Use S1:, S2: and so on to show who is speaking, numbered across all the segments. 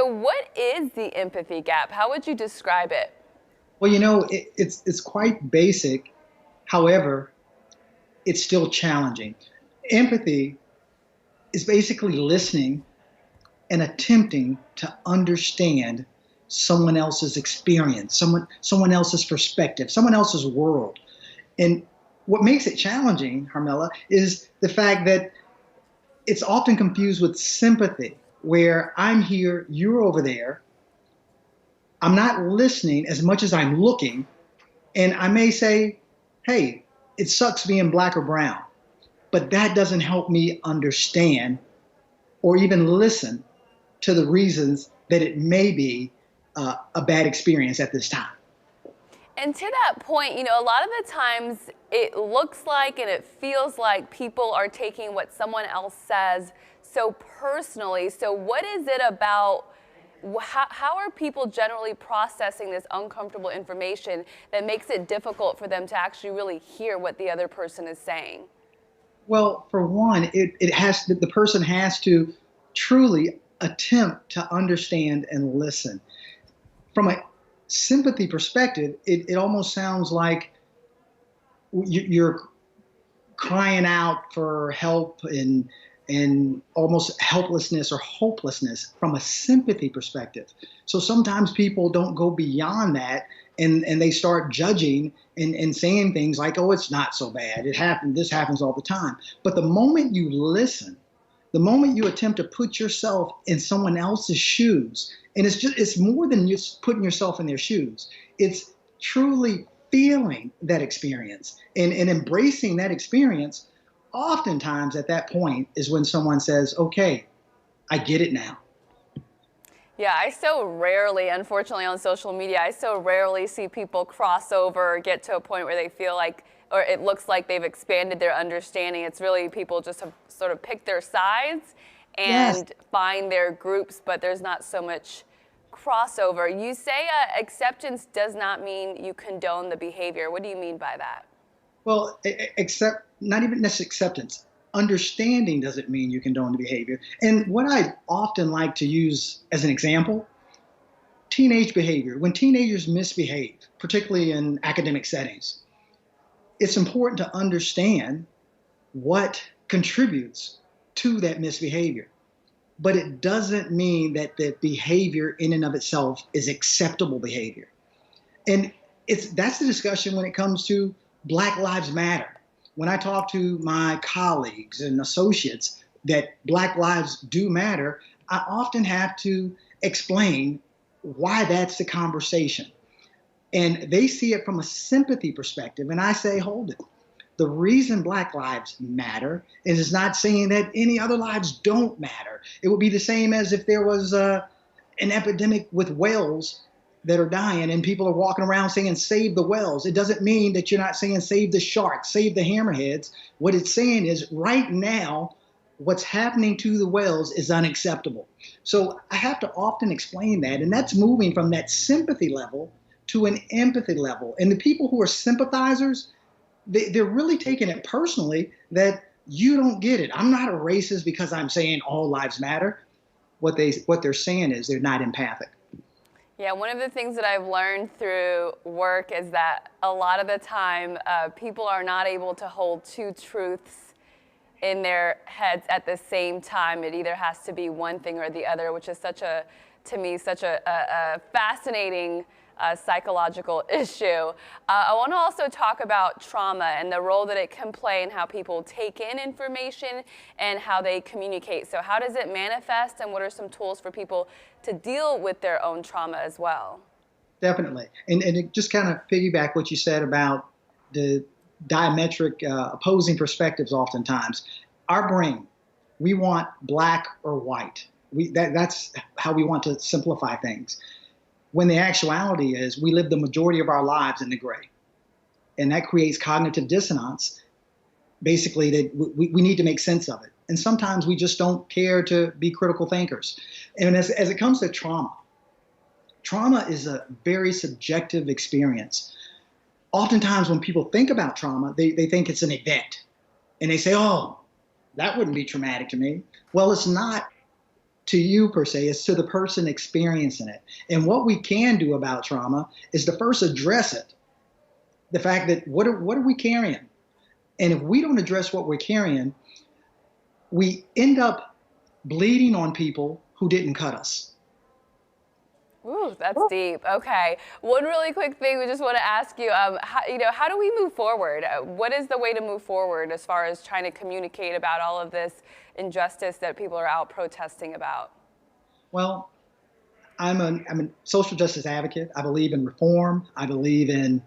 S1: So what is the empathy gap? How would you describe it?
S2: Well, it's quite basic. However, it's still challenging. Empathy is basically listening and attempting to understand someone else's experience, someone else's perspective, someone else's world. And what makes it challenging, Harmela, is the fact that it's often confused with sympathy, where I'm here, you're over there. I'm not listening as much as I'm looking, and I may say, hey, it sucks being black or brown, but that doesn't help me understand or even listen to the reasons that it may be a bad experience at this time.
S1: And to that point, a lot of the times it looks like and it feels like people are taking what someone else says so personally. So what is it about, how are people generally processing this uncomfortable information that makes it difficult for them to actually really hear what the other person is saying?
S2: Well, for one, the person has to truly attempt to understand and listen. From a sympathy perspective, it almost sounds like you're crying out for help and almost helplessness or hopelessness from a sympathy perspective. So sometimes people don't go beyond that and they start judging and saying things like, oh, it's not so bad. This happens all the time. But the moment you listen, the moment you attempt to put yourself in someone else's shoes, and it's more than just putting yourself in their shoes. It's truly feeling that experience and embracing that experience. Oftentimes at that point is when someone says, okay, I get it now.
S1: Yeah, I so rarely, unfortunately on social media, I so rarely see people cross over or get to a point where they feel like, or it looks like they've expanded their understanding. It's really people just have sort of picked their sides
S2: Yes.
S1: and find their groups, but there's not so much crossover. You say acceptance does not mean you condone the behavior. What do you mean by that?
S2: Well, except not even necessarily acceptance. Understanding doesn't mean you condone the behavior. And what I often like to use as an example, teenage behavior. When teenagers misbehave, particularly in academic settings, it's important to understand what contributes to that misbehavior. But it doesn't mean that the behavior in and of itself is acceptable behavior. And that's the discussion when it comes to Black Lives Matter. When I talk to my colleagues and associates that Black lives do matter, I often have to explain why that's the conversation. And they see it from a sympathy perspective. And I say, hold it. The reason Black lives matter is it's not saying that any other lives don't matter. It would be the same as if there was an epidemic with whales that are dying and people are walking around saying save the whales. It doesn't mean that you're not saying save the sharks, save the hammerheads. What it's saying is right now, what's happening to the whales is unacceptable. So I have to often explain that. And that's moving from that sympathy level to an empathy level. And the people who are sympathizers, they're really taking it personally that you don't get it. I'm not a racist because I'm saying all lives matter. What they're saying is they're not empathic.
S1: Yeah, one of the things that I've learned through work is that a lot of the time people are not able to hold two truths in their heads at the same time. It either has to be one thing or the other, which is to me, such a fascinating psychological issue. I want to also talk about trauma and the role that it can play in how people take in information and how they communicate. So how does it manifest, and what are some tools for people to deal with their own trauma as well?
S2: Definitely. And it just kind of piggyback what you said about the diametric opposing perspectives oftentimes. Our brain, we want black or white. That's how we want to simplify things. When the actuality is we live the majority of our lives in the gray. And that creates cognitive dissonance, basically that we need to make sense of it. And sometimes we just don't care to be critical thinkers. And as it comes to trauma, trauma is a very subjective experience. Oftentimes when people think about trauma, they think it's an event. And they say, oh, that wouldn't be traumatic to me. Well, it's not to you per se, it's to the person experiencing it. And what we can do about trauma is to first address it. The fact that what are we carrying? And if we don't address what we're carrying, we end up bleeding on people who didn't cut us.
S1: Ooh, that's deep. Okay. One really quick thing we just want to ask you, how do we move forward? What is the way to move forward as far as trying to communicate about all of this injustice that people are out protesting about?
S2: Well, I'm a social justice advocate. I believe in reform. I believe in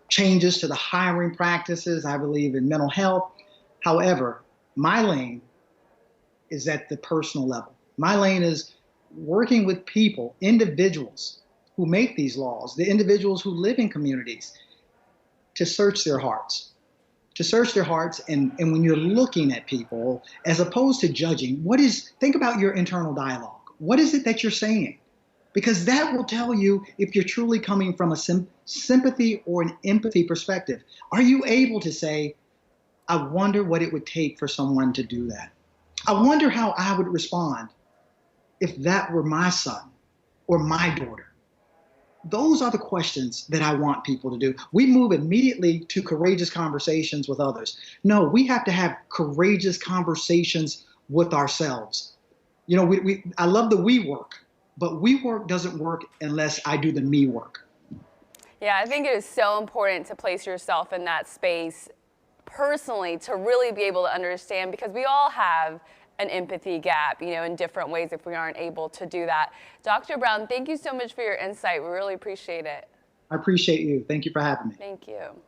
S2: changes to the hiring practices. I believe in mental health. However, my lane is at the personal level. My lane is working with people, individuals who make these laws, the individuals who live in communities, to search their hearts. To search their hearts, and when you're looking at people, as opposed to judging, think about your internal dialogue. What is it that you're saying? Because that will tell you if you're truly coming from a sympathy or an empathy perspective. Are you able to say, I wonder what it would take for someone to do that? I wonder how I would respond if that were my son or my daughter. Those are the questions that I want people to do. We move immediately to courageous conversations with others. No, we have to have courageous conversations with ourselves. You know, I love the we work, but we work doesn't work unless I do the me work.
S1: Yeah, I think it is so important to place yourself in that space personally to really be able to understand, because we all have an empathy gap, in different ways if we aren't able to do that. Dr. Brown, thank you so much for your insight. We really appreciate it.
S2: I appreciate you. Thank you for having me.
S1: Thank you.